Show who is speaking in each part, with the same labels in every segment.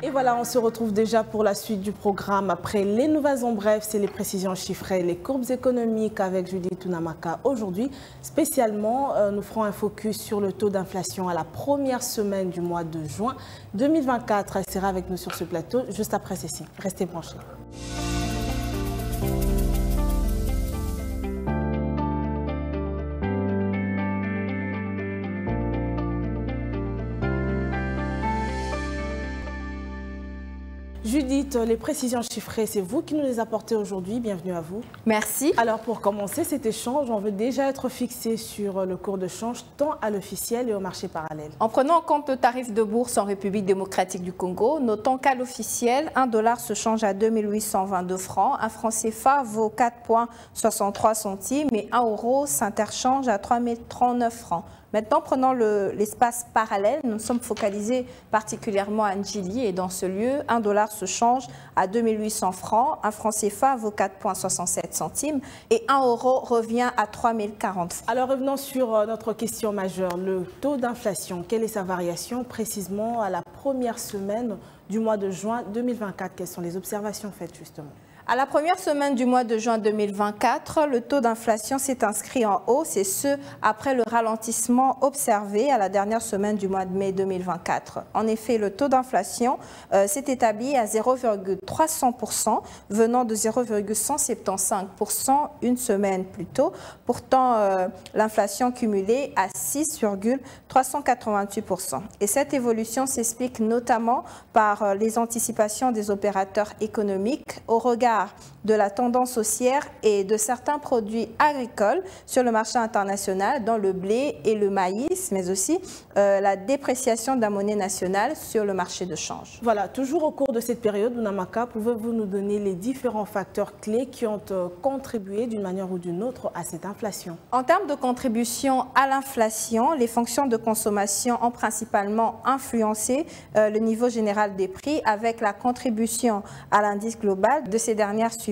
Speaker 1: Et voilà, on se retrouve déjà pour la suite du programme. Après les nouvelles en bref, c'est les précisions chiffrées, les courbes économiques avec Judith Tunamaka. Aujourd'hui, spécialement, nous ferons un focus sur le taux d'inflation à la première semaine du mois de juin 2024. Elle sera avec nous sur ce plateau juste après ceci. Restez branchés. Judith, les précisions chiffrées, c'est vous qui nous les apportez aujourd'hui. Bienvenue à vous.
Speaker 2: Merci.
Speaker 1: Alors pour commencer cet échange, on veut déjà être fixé sur le cours de change tant à l'officiel et au marché parallèle. En
Speaker 2: prenant en compte le tarif de bourse en République démocratique du Congo, notons qu'à l'officiel, 1 dollar se change à 2822 francs, un franc CFA vaut 4,63 centimes et 1 euro s'interchange à 3039 francs. Maintenant, prenons l'espace parallèle. Nous sommes focalisés particulièrement à Ndjili et dans ce lieu, 1 dollar se change à 2800 francs, un franc CFA vaut 4,67 centimes et 1 euro revient à 3040 francs.
Speaker 1: Alors revenons sur notre question majeure, le taux d'inflation. Quelle est sa variation précisément à la première semaine du mois de juin 2024? Quelles sont les observations faites justement?
Speaker 2: À la première semaine du mois de juin 2024, le taux d'inflation s'est inscrit en hausse et ce, après le ralentissement observé à la dernière semaine du mois de mai 2024. En effet, le taux d'inflation s'est établi à 0,300%, venant de 0,175% une semaine plus tôt. Pourtant, l'inflation cumulée à 6,388%. Et cette évolution s'explique notamment par les anticipations des opérateurs économiques au regard de la tendance haussière et de certains produits agricoles sur le marché international, dont le blé et le maïs, mais aussi la dépréciation de la monnaie nationale sur le marché de change.
Speaker 1: Voilà, toujours au cours de cette période, Tunamaka, pouvez-vous nous donner les différents facteurs clés qui ont contribué d'une manière ou d'une autre à cette inflation?
Speaker 2: En termes de contribution à l'inflation, les fonctions de consommation ont principalement influencé le niveau général des prix avec la contribution à l'indice global de ces dernières suivantes.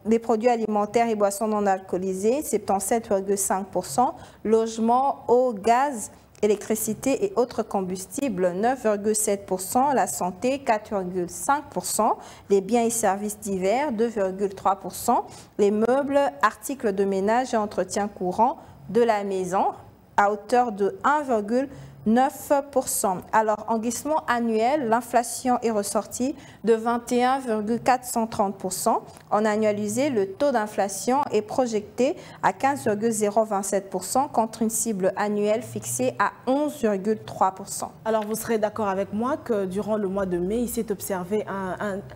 Speaker 2: Les produits alimentaires et boissons non alcoolisées, 77,5%, logement, eau, gaz, électricité et autres combustibles, 9,7%, la santé, 4,5%, les biens et services divers, 2,3%, les meubles, articles de ménage et entretien courant de la maison, à hauteur de 1,9%. Alors, en glissement annuel, l'inflation est ressortie de 21,430%. En annualisé, le taux d'inflation est projeté à 15,027% contre une cible annuelle fixée à 11,3%.
Speaker 1: Alors, vous serez d'accord avec moi que durant le mois de mai, il s'est observé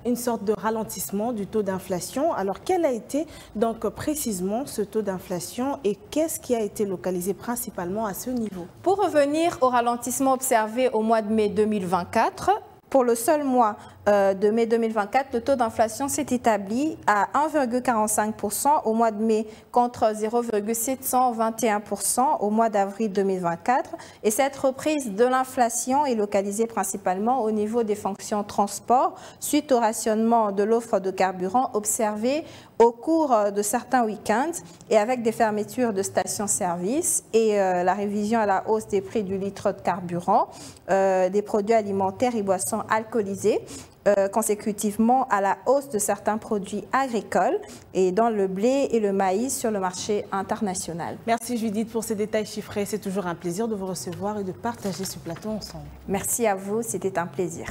Speaker 1: une sorte de ralentissement du taux d'inflation. Alors, quel a été donc précisément ce taux d'inflation et qu'est-ce qui a été localisé principalement à ce niveau?
Speaker 2: Pour revenir au ralentissement observé au mois de mai 2024, pour le seul mois de mai 2024, le taux d'inflation s'est établi à 1,45% au mois de mai contre 0,721% au mois d'avril 2024. Et cette reprise de l'inflation est localisée principalement au niveau des fonctions transport suite au rationnement de l'offre de carburant observé au cours de certains week-ends et avec des fermetures de stations-service et la révision à la hausse des prix du litre de carburant, des produits alimentaires et boissons alcoolisées, consécutivement à la hausse de certains produits agricoles et dans le blé et le maïs sur le marché international.
Speaker 1: Merci Judith pour ces détails chiffrés. C'est toujours un plaisir de vous recevoir et de partager ce plateau ensemble.
Speaker 2: Merci à vous, c'était un plaisir.